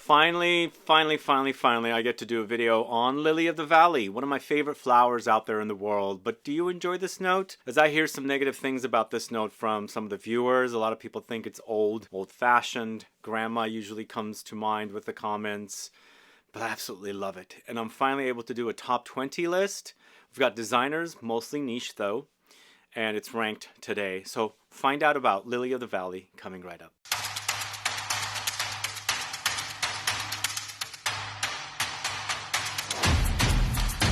Finally, I get to do a video on Lily of the Valley, one of my favorite flowers out there in the world. But do you enjoy this note? As I hear some negative things about this note from some of the viewers, a lot of people think it's old-fashioned. Grandma usually comes to mind with the comments, but I absolutely love it. And I'm finally able to do a top 20 list. We've got designers, mostly niche though, and it's ranked today. So find out about Lily of the Valley coming right up.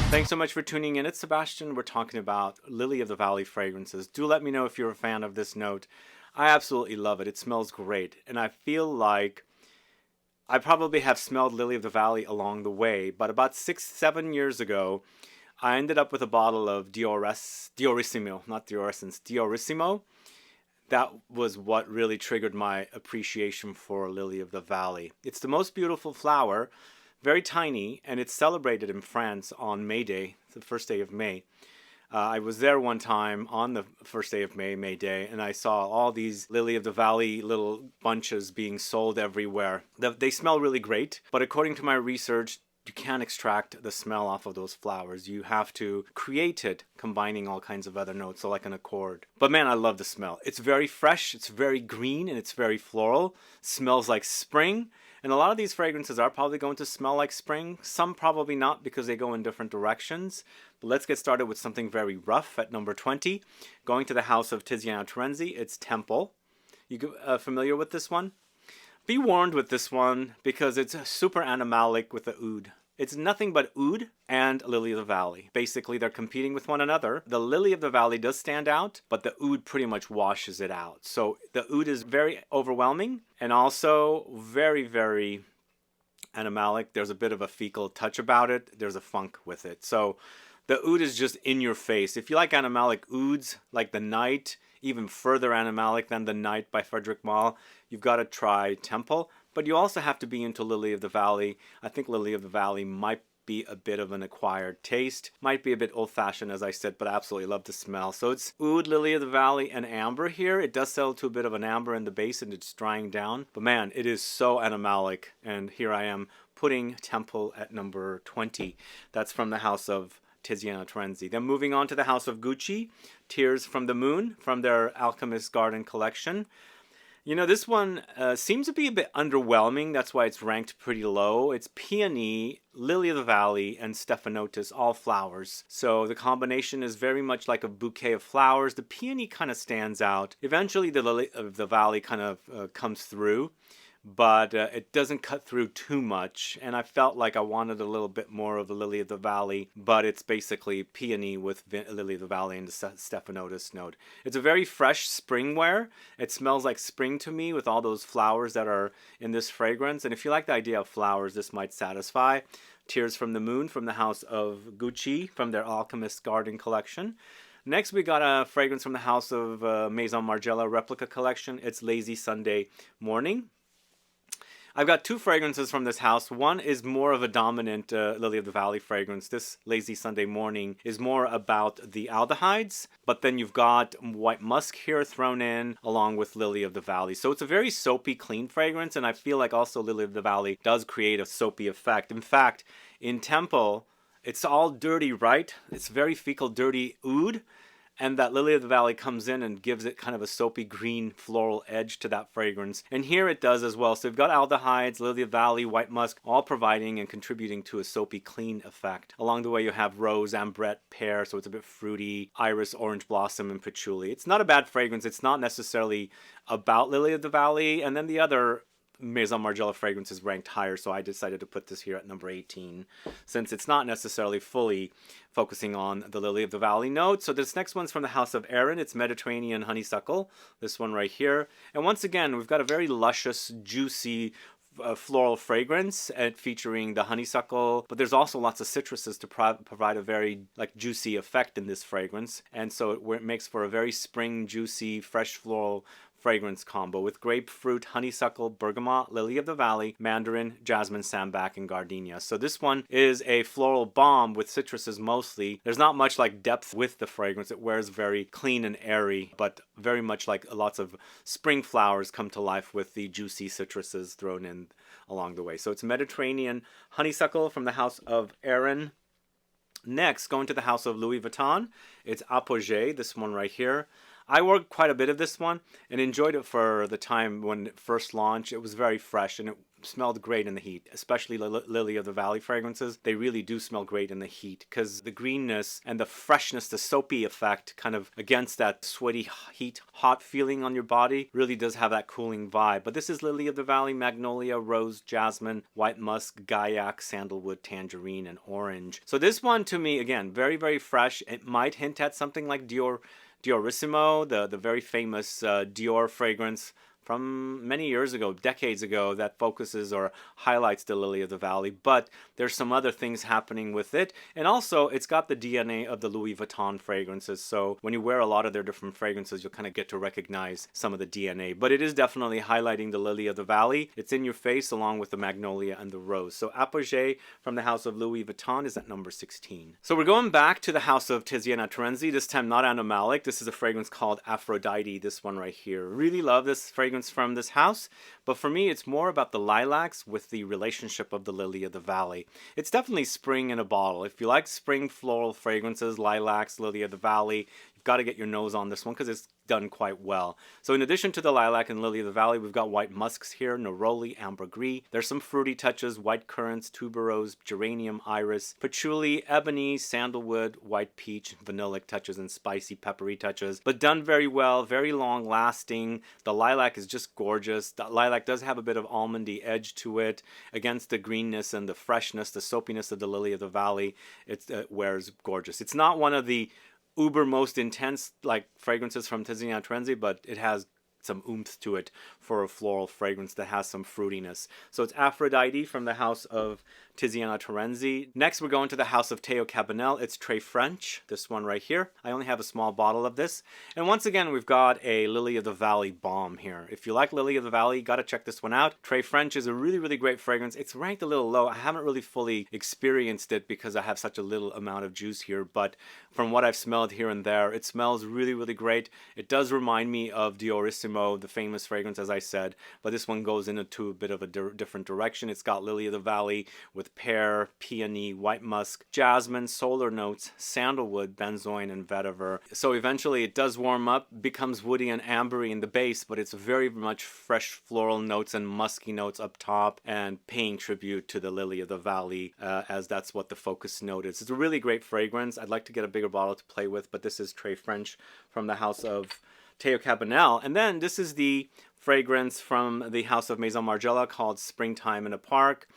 Thanks so much for tuning in. It's Sebastian. We're talking about Lily of the Valley fragrances. Do let me know if you're a fan of this note. I absolutely love it. It smells great. And I feel like I probably have smelled Lily of the Valley along the way. But about 6-7 years ago, I ended up with a bottle of Diorissimo. That was what really triggered my appreciation for Lily of the Valley. It's the most beautiful flower. Very tiny, and it's celebrated in France on May Day, the first day of May. I was there one time on the first day of May Day, and I saw all these Lily of the Valley little bunches being sold everywhere. They smell really great, but according to my research, you can't extract the smell off of those flowers. You have to create it, combining all kinds of other notes, so like an accord. But man, I love the smell. It's very fresh, it's very green, and it's very floral. Smells like spring. And a lot of these fragrances are probably going to smell like spring. Some probably not because they go in different directions. But let's get started with something very rough at number 20. Going to the house of TIZIANA TERENZI, it's Temple. You familiar with this one? Be warned with this one because it's super animalic with the oud. It's nothing but oud and Lily of the Valley. Basically, they're competing with one another. The Lily of the Valley does stand out, but the oud pretty much washes it out. So the oud is very overwhelming and also very, very animalic. There's a bit of a fecal touch about it. There's a funk with it. So the oud is just in your face. If you like animalic ouds, like The Night, even further animalic than The Night by Frederick Malle, you've got to try Temple. But you also have to be into Lily of the Valley. I think Lily of the Valley might be a bit of an acquired taste. Might be a bit old-fashioned, as I said, but I absolutely love the smell. So it's oud, Lily of the Valley, and amber here. It does sell to a bit of an amber in the base, and it's drying down. But man, it is so animalic. And here I am putting Temple at number 20. That's from the house of TIZIANA TERENZI. Then moving on to the house of Gucci, Tears from the Moon, from their Alchemist Garden collection. You know, this one seems to be a bit underwhelming. That's why it's ranked pretty low. It's Peony, Lily of the Valley, and Stephanotis, all flowers. So the combination is very much like a bouquet of flowers. The Peony kind of stands out. Eventually, the Lily of the Valley kind of comes through, but it doesn't cut through too much, and I felt like I wanted a little bit more of the Lily of the Valley, but it's basically Peony with Lily of the Valley and the Stephanotis note. It's a very fresh spring wear. It smells like spring to me with all those flowers that are in this fragrance, and if you like the idea of flowers, this might satisfy. Tears from the Moon from the house of Gucci from their Alchemist Garden collection. Next, we got a fragrance from the house of MAISON Margiela Replica collection. It's Lazy Sunday Morning. I've got two fragrances from this house. One is more of a dominant Lily of the Valley fragrance. This Lazy Sunday Morning is more about the Aldehydes, but then you've got white musk here thrown in along with Lily of the Valley. So it's a very soapy, clean fragrance, and I feel like also Lily of the Valley does create a soapy effect. In fact, in Temple, it's all dirty, right? It's very fecal, dirty oud. And that Lily of the Valley comes in and gives it kind of a soapy green floral edge to that fragrance. And here it does as well. So we've got Aldehydes, Lily of the Valley, white musk, all providing and contributing to a soapy clean effect. Along the way you have rose, ambrette, pear, so it's a bit fruity, iris, orange blossom, and patchouli. It's not a bad fragrance. It's not necessarily about Lily of the Valley. And then the other MAISON Margiela fragrance is ranked higher, so I decided to put this here at number 18, since it's not necessarily fully focusing on the Lily of the Valley note. So this next one's from the house of AERIN. It's Mediterranean Honeysuckle, this one right here. And once again, we've got a very luscious, juicy, floral fragrance featuring the honeysuckle, but there's also lots of citruses to provide a very juicy effect in this fragrance, and so it makes for a very spring, juicy, fresh floral fragrance combo with grapefruit, honeysuckle, bergamot, lily of the valley, mandarin, jasmine, sambac, and gardenia. So this one is a floral bomb with citruses mostly. There's not much depth with the fragrance. It wears very clean and airy, but very much like lots of spring flowers come to life with the juicy citruses thrown in along the way. So it's Mediterranean Honeysuckle from the house of AERIN. Next, going to the house of Louis Vuitton, it's APOGEE, this one right here. I wore quite a bit of this one and enjoyed it for the time when it first launched. It was very fresh and it smelled great in the heat, especially Lily of the Valley fragrances. They really do smell great in the heat because the greenness and the freshness, the soapy effect kind of against that sweaty heat, hot feeling on your body really does have that cooling vibe. But this is Lily of the Valley, Magnolia, Rose, Jasmine, White Musk, Guaiac, Sandalwood, Tangerine, and Orange. So this one to me, again, very, very fresh. It might hint at something like Diorissimo, the very famous Dior fragrance from many years ago, decades ago, that focuses or highlights the Lily of the Valley, but there's some other things happening with it. And also, it's got the DNA of the Louis Vuitton fragrances, so when you wear a lot of their different fragrances, you'll kind of get to recognize some of the DNA. But it is definitely highlighting the Lily of the Valley. It's in your face along with the Magnolia and the Rose. So Apogee from the house of Louis Vuitton is at number 16. So we're going back to the house of TIZIANA TERENZI, this time not animalic. This is a fragrance called Aphrodite, this one right here. Really love this fragrance from this house, but for me it's more about the lilacs with the relationship of the Lily of the Valley. It's definitely spring in a bottle. If you like spring floral fragrances, lilacs, Lily of the Valley, you've got to get your nose on this one because it's done quite well. So in addition to the lilac and Lily of the Valley, we've got white musks here, neroli, ambergris. There's some fruity touches, white currants, tuberose, geranium, iris, patchouli, ebony, sandalwood, white peach, vanillic touches, and spicy peppery touches. But done very well, very long lasting. The lilac is just gorgeous. The lilac does have a bit of almondy edge to it against the greenness and the freshness, the soapiness of the Lily of the Valley. It wears gorgeous. It's not one of the uber most intense like fragrances from TIZIANA TERENZI, but it has some oomph to it for a floral fragrance that has some fruitiness. So it's Aphrodite from the house of TIZIANA TERENZI. Next, we're going to the house of CABANEL. It's Très French, this one right here. I only have a small bottle of this. And once again, we've got a Lily of the Valley bomb here. If you like Lily of the Valley, you got to check this one out. Très French is a really, really great fragrance. It's ranked a little low. I haven't really fully experienced it because I have such a little amount of juice here, but from what I've smelled here and there, it smells really, really great. It does remind me of Diorissimo, the famous fragrance, as I said, but this one goes into a bit of a different direction. It's got Lily of the Valley with pear, peony, white musk, jasmine, solar notes, sandalwood, benzoin, and vetiver. So eventually it does warm up, becomes woody and ambery in the base, but it's very much fresh floral notes and musky notes up top and paying tribute to the Lily of the Valley as that's what the focus note is. It's a really great fragrance. I'd like to get a bigger bottle to play with, but this is Très French from the house of CABANEL. And then this is the fragrance from the house of Maison Margiela called Springtime in a Park.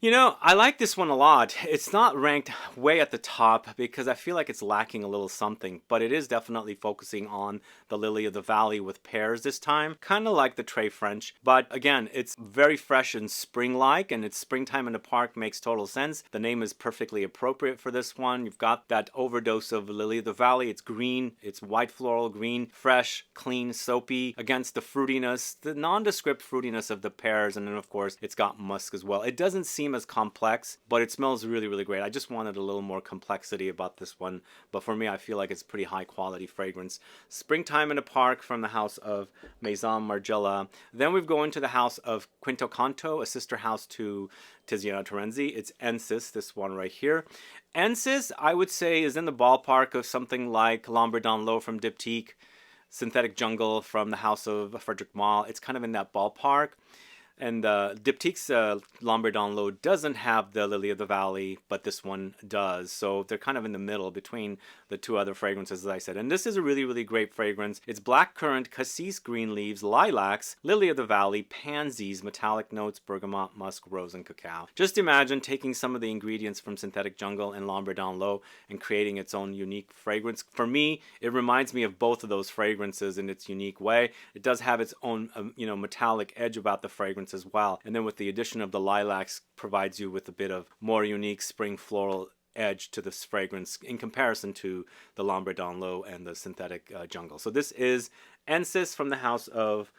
You know, I like this one a lot. It's not ranked way at the top because I feel like it's lacking a little something, but it is definitely focusing on the Lily of the Valley with pears this time, kind of like the Très French. But again, it's very fresh and spring-like, and it's Springtime in the Park makes total sense. The name is perfectly appropriate for this one. You've got that overdose of Lily of the Valley. It's green, it's white floral green, fresh, clean, soapy, against the fruitiness, the nondescript fruitiness of the pears, and then of course it's got musk as well. It doesn't seem as complex, but it smells really, really great. I just wanted a little more complexity about this one, but for me, I feel like it's a pretty high quality fragrance. Springtime in a Park from the house of Maison Margiela. Then we go into the house of CANTO, a sister house to TIZIANA TERENZI. It's ENSIS, this one right here. ENSIS, I would say, is in the ballpark of something like L'Ambre dans l'eau from Diptyque, Synthetic Jungle from the house of Frederic Malle. It's kind of in that ballpark. And Diptyque's L'Ambre dans l'eau doesn't have the Lily of the Valley, but this one does. So they're kind of in the middle between the two other fragrances, as I said. And this is a really, really great fragrance. It's black currant, cassis green leaves, lilacs, Lily of the Valley, pansies, metallic notes, bergamot, musk, rose, and cacao. Just imagine taking some of the ingredients from Synthetic Jungle and L'Ambre dans l'eau and creating its own unique fragrance. For me, it reminds me of both of those fragrances in its unique way. It does have its own, metallic edge about the fragrance as well, and then with the addition of the lilacs provides you with a bit of more unique spring floral edge to this fragrance in comparison to the L'Ambre dans l'eau and the Synthetic Jungle. So this is ENSIS from the house of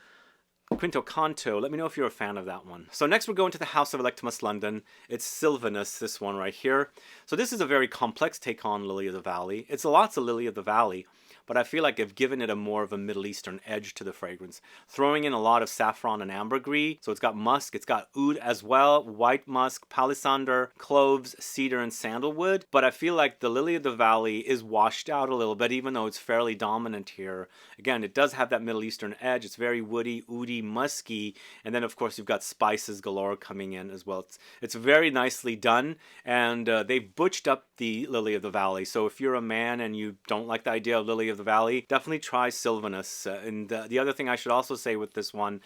CANTO. Let me know if you're a fan of that one. So next we're going to the house of Electimus London. It's Sylvanus, this one right here. So this is a very complex take on Lily of the Valley. It's lots of Lily of the Valley, but I feel like I've given it a more of a Middle Eastern edge to the fragrance. Throwing in a lot of saffron and ambergris, so it's got musk, it's got oud as well, white musk, palisander, cloves, cedar, and sandalwood. But I feel like the Lily of the Valley is washed out a little bit, even though it's fairly dominant here. Again, it does have that Middle Eastern edge. It's very woody, oudy, musky, and then of course you've got spices galore coming in as well. It's very nicely done, and they've butched up the Lily of the Valley. So if you're a man and you don't like the idea of Lily of the Valley, definitely try Sylvanus. And the other thing I should also say with this one,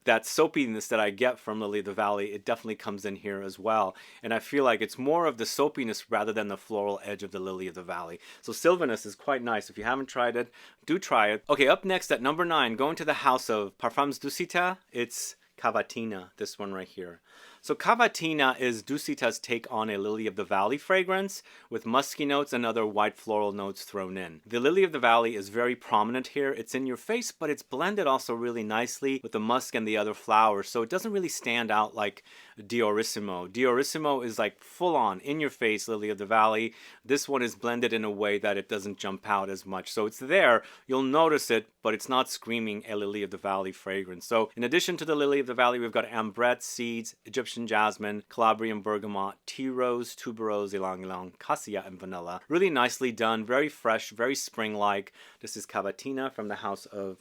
that soapiness that I get from Lily of the Valley, it definitely comes in here as well. And I feel like it's more of the soapiness rather than the floral edge of the Lily of the Valley. So Sylvanus is quite nice. If you haven't tried it, do try it. Okay, up next at number 9, going to the house of Parfums Dusita, it's Cavatina, this one right here. So Cavatina is Dusita's take on a Lily of the Valley fragrance with musky notes and other white floral notes thrown in. The Lily of the Valley is very prominent here. It's in your face, but it's blended also really nicely with the musk and the other flowers, so it doesn't really stand out like Diorissimo. Diorissimo is like full on in your face Lily of the Valley. This one is blended in a way that it doesn't jump out as much. So it's there, you'll notice it, but it's not screaming a Lily of the Valley fragrance. So in addition to the Lily of the Valley, we've got Ambrette, seeds, Egyptian jasmine, Calabrian bergamot, tea rose, tuberose, ylang ylang, cassia, and vanilla. Really nicely done, very fresh, very spring-like. This is Cavatina from the house of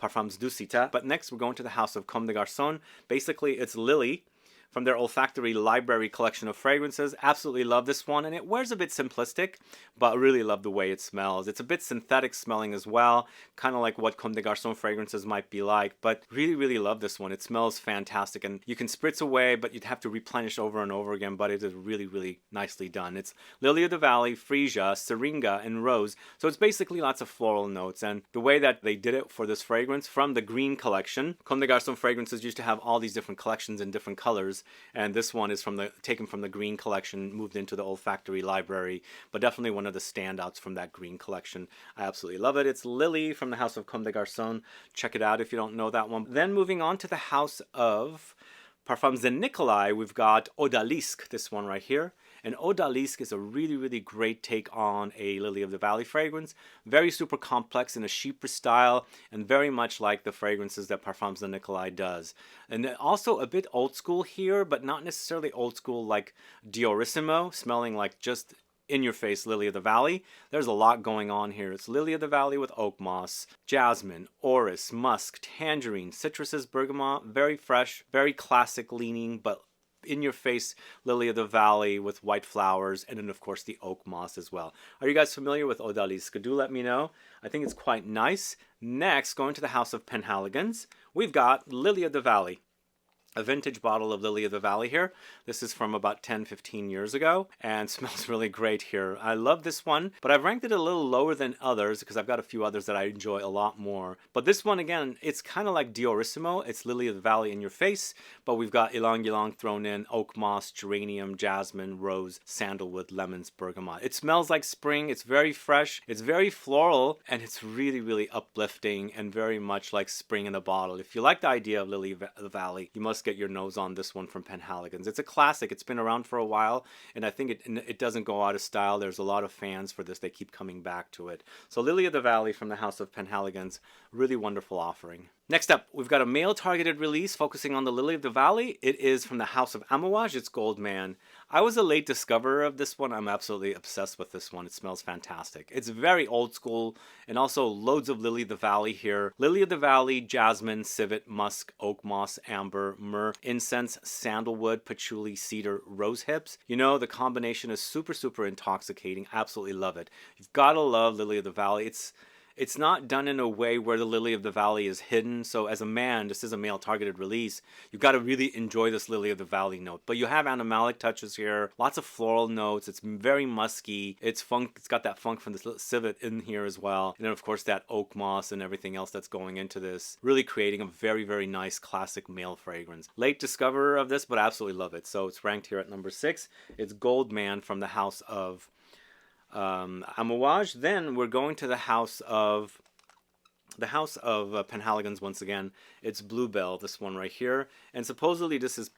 Parfums Dusita. But next we're going to the house of Comme des Garçons. Basically it's Lily from their olfactory library collection of fragrances. Absolutely love this one, and it wears a bit simplistic, but really love the way it smells. It's a bit synthetic smelling as well, kind of like what Comme des Garçons fragrances might be like, but really love this one. It smells fantastic, and you can spritz away, but you'd have to replenish over and over again, but it is really nicely done. It's Lily of the Valley, freesia, syringa, and rose, so it's basically lots of floral notes, and the way that they did it for this fragrance from the green collection, Comme des Garçons fragrances used to have all these different collections in different colors, and this one is taken from the green collection, moved into the olfactory library, but definitely one of the standouts from that green collection. I absolutely love it. It's Lily from the house of Comme des Garçons. Check it out if you don't know that one. Then moving on to the house of Parfums de Nicolai, we've got Odalisque, this one right here. And Odalisque is a really great take on a Lily of the Valley fragrance. Very super complex in a chypre style, and very much like the fragrances that Parfums de Nicolai does. And also a bit old school here, but not necessarily old school like Diorissimo, smelling like just in-your-face Lily of the Valley. There's a lot going on here. It's Lily of the Valley with oak moss, jasmine, orris, musk, tangerine, citruses, bergamot. Very fresh, very classic leaning, but in-your-face Lily of the Valley with white flowers, and then of course the oak moss as well. Are you guys familiar with Odalisque? Do let me know. I think it's quite nice. Next, going to the house of Penhaligon's, we've got Lily of the Valley. A vintage bottle of Lily of the Valley here. This is from about 10-15 years ago and smells really great here. I love this one, but I've ranked it a little lower than others because I've got a few others that I enjoy a lot more. But this one, again, it's kind of like Diorissimo. It's Lily of the Valley in your face, but we've got ylang ylang thrown in, oak moss, geranium, jasmine, rose, sandalwood, lemons, bergamot. It smells like spring. It's very fresh. It's very floral, and it's really uplifting and very much like spring in a bottle. If you like the idea of Lily of the Valley, you must get your nose on this one from Penhaligon's. It's a classic. It's been around for a while, and I think it doesn't go out of style. There's a lot of fans for this. They keep coming back to it. So Lily of the Valley from the house of Penhaligon's, really wonderful offering. Next up, we've got a male targeted release focusing on the Lily of the Valley. It is from the house of Amouage. It's Goldman. I was a late discoverer of this one. I'm absolutely obsessed with this one. It smells fantastic. It's very old school, and also loads of Lily of the Valley here. Lily of the Valley, jasmine, civet, musk, oak moss, amber, myrrh, incense, sandalwood, patchouli, cedar, rose hips. You know, the combination is super intoxicating. Absolutely love it. You've got to love Lily of the Valley. It's not done in a way where the Lily of the Valley is hidden. So as a man, this is a male targeted release. You've got to really enjoy this Lily of the Valley note. But you have animalic touches here. Lots of floral notes. It's very musky. It's funk. It's got that funk from the civet in here as well. And then of course that oak moss and everything else that's going into this. Really creating a very nice classic male fragrance. Late discoverer of this, but I absolutely love it. So it's ranked here at number 6. It's Goldman from the house of Amouage. Then we're going to the house of the house of Penhaligons once again. It's Bluebell, this one right here, and supposedly this is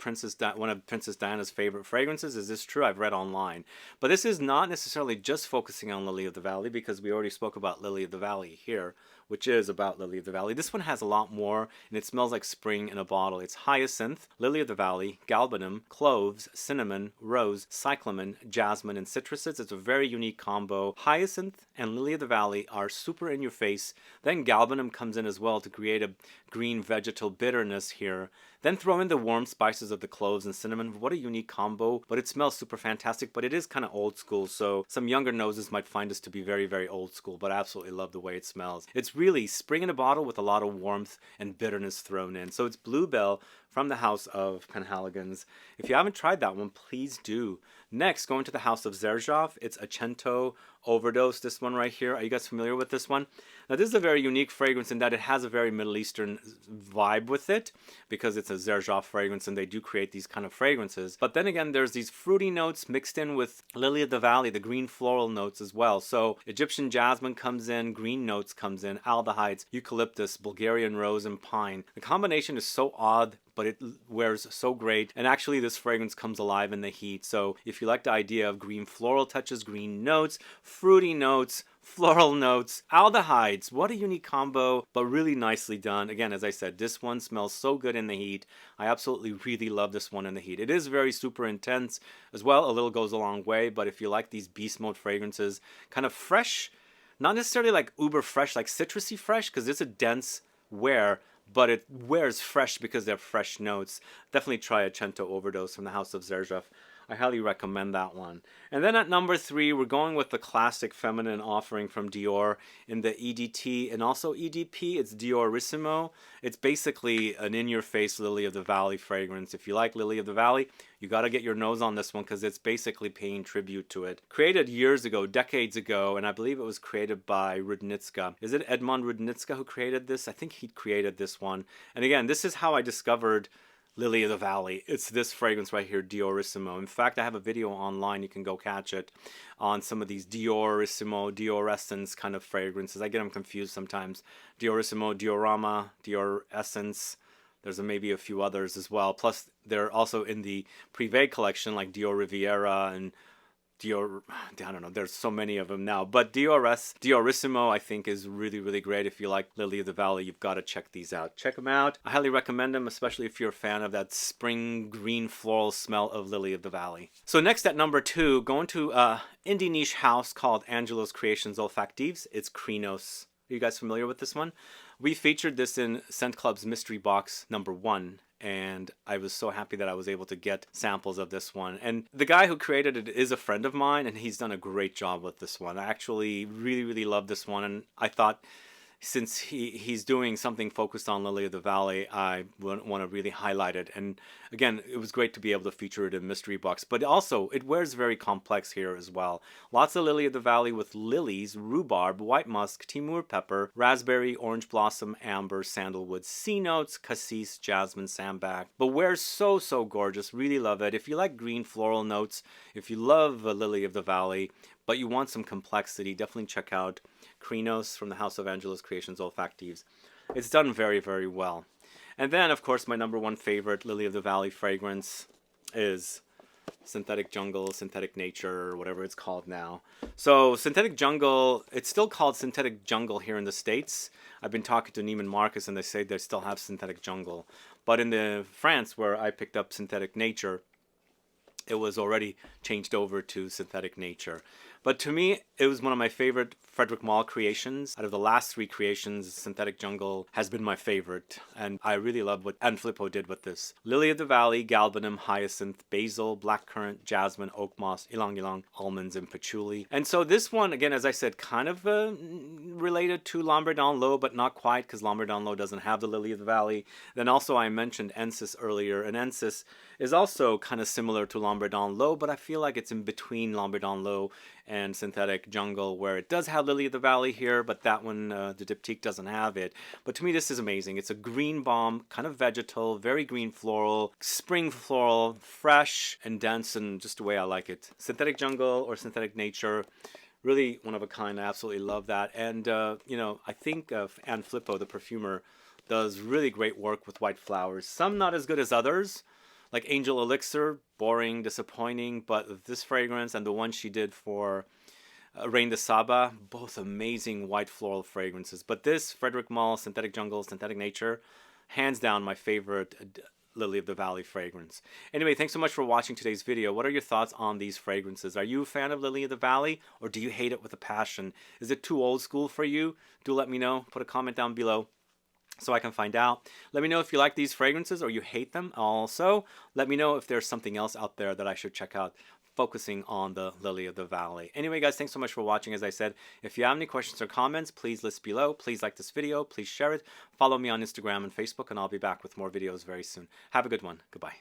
one of Princess Diana's favorite fragrances. Is this true? I've read online, but this is not necessarily just focusing on Lily of the Valley, because we already spoke about Lily of the Valley here, which is about Lily of the Valley. This one has a lot more, and it smells like spring in a bottle. It's hyacinth, Lily of the Valley, galbanum, cloves, cinnamon, rose, cyclamen, jasmine, and citruses. It's a very unique combo. Hyacinth and Lily of the Valley are super in your face. Then galbanum comes in as well to create a green vegetal bitterness here. Then throw in the warm spices of the cloves and cinnamon. What a unique combo, but it smells super fantastic, but it is kind of old school, so some younger noses might find this to be very, very old school, but I absolutely love the way it smells. It's really spring in a bottle with a lot of warmth and bitterness thrown in. So it's Bluebell from the house of Penhaligons. If you haven't tried that one, please do. Next, going to the house of Xerjoff, it's Acento Overdose, this one right here. Are you guys familiar with this one? Now, this is a very unique fragrance in that it has a very Middle Eastern vibe with it, because it's a Xerjoff fragrance and they do create these kind of fragrances. But then again, there's these fruity notes mixed in with Lily of the Valley, the green floral notes as well. So Egyptian jasmine comes in, green notes comes in, aldehydes, eucalyptus, Bulgarian rose, and pine. The combination is so odd, but it wears so great, and actually this fragrance comes alive in the heat. So if you like the idea of green floral touches, green notes, fruity notes, floral notes, aldehydes, what a unique combo, but really nicely done. Again, as I said, this one smells so good in the heat. I absolutely really love this one in the heat. It is very super intense as well. A little goes a long way, but if you like these beast mode fragrances, kind of fresh, not necessarily like uber fresh, like citrusy fresh, because it's a dense wear, but it wears fresh because they're fresh notes. Definitely try Acento Overdose from the house of Xerjoff. I highly recommend that one. And then at number 3, we're going with the classic feminine offering from Dior in the EDT and also EDP. It's Diorissimo. It's basically an in-your-face Lily of the Valley fragrance. If you like Lily of the Valley, you got to get your nose on this one because it's basically paying tribute to it. Created years ago, decades ago, and I believe it was created by Rudnitska. Is it Edmond Rudnitska who created this? I think he created this one. And again, this is how I discovered Lily of the Valley. It's this fragrance right here, Diorissimo. In fact, I have a video online, you can go catch it, on some of these Diorissimo, Dioressence kind of fragrances. I get them confused sometimes. Diorissimo, Diorama, Dioressence. There's maybe a few others as well. Plus, they're also in the Privé collection, like Dior Riviera and Dior, I don't know, there's so many of them now. But Diorissimo, I think, is really, really great. If you like Lily of the Valley, you've got to check these out. Check them out. I highly recommend them, especially if you're a fan of that spring green floral smell of Lily of the Valley. So next at number 2, going to indie niche house called Angelo's Creations Olfactives. It's Krinos. Are you guys familiar with this one? We featured this in Scent Club's Mystery Box number 1. And I was so happy that I was able to get samples of this one. And the guy who created it is a friend of mine, and he's done a great job with this one. I actually really, really love this one, and I thought since he's doing something focused on Lily of the Valley, I want to really highlight it. And again, it was great to be able to feature it in Mystery Box, but also it wears very complex here as well. Lots of Lily of the Valley with lilies, rhubarb, white musk, Timur pepper, raspberry, orange blossom, amber, sandalwood, sea notes, cassis, jasmine, sambac. But wears so, so gorgeous. Really love it. If you like green floral notes, if you love Lily of the Valley, but you want some complexity, definitely check out Krinos from the House of Angelo's Creations Olfactives. It's done very, very well. And then, of course, my number 1 favorite Lily of the Valley fragrance is Synthetic Jungle, Synthetic Nature, or whatever it's called now. So Synthetic Jungle, it's still called Synthetic Jungle here in the States. I've been talking to Neiman Marcus and they say they still have Synthetic Jungle. But in the France, where I picked up Synthetic Nature, it was already changed over to Synthetic Nature. But to me, it was one of my favorite Frederick Malle creations. Out of the last 3 creations, Synthetic Jungle has been my favorite. And I really love what Anne Filippo did with this. Lily of the Valley, galbanum, hyacinth, basil, blackcurrant, jasmine, oak moss, ylang ylang, almonds, and patchouli. And so this one, again, as I said, kind of related to Lambert Low, but not quite, because Lambert Low doesn't have the Lily of the Valley. Then also I mentioned ENSIS earlier, and ENSIS is also kind of similar to Lambert Low, but I feel like it's in between Lambert Low and Synthetic Jungle, where it does have Lily of the Valley here, but that one, the diptyque, doesn't have it. But to me, this is amazing. It's a green bomb, kind of vegetal, very green floral, spring floral, fresh and dense, and just the way I like it. Synthetic Jungle or Synthetic Nature, Really one of a kind. I absolutely love that. And, you know, I think Anne Flippo, the perfumer, does really great work with white flowers. Some not as good as others, like Angel Elixir, boring, disappointing. But this fragrance and the one she did for Rain de Saba, both amazing white floral fragrances. But this, Frederic Malle, Synthetic Jungle, Synthetic Nature, hands down my favorite Lily of the Valley fragrance. Anyway, thanks so much for watching today's video. What are your thoughts on these fragrances? Are you a fan of Lily of the Valley, or do you hate it with a passion? Is it too old school for you? Do let me know. Put a comment down below so I can find out. Let me know if you like these fragrances or you hate them. Also, let me know if there's something else out there that I should check out, focusing on the Lily of the Valley. Anyway, guys, thanks so much for watching. As I said, if you have any questions or comments, please list below. Please like this video. Please share it. Follow me on Instagram and Facebook, and I'll be back with more videos very soon. Have a good one. Goodbye.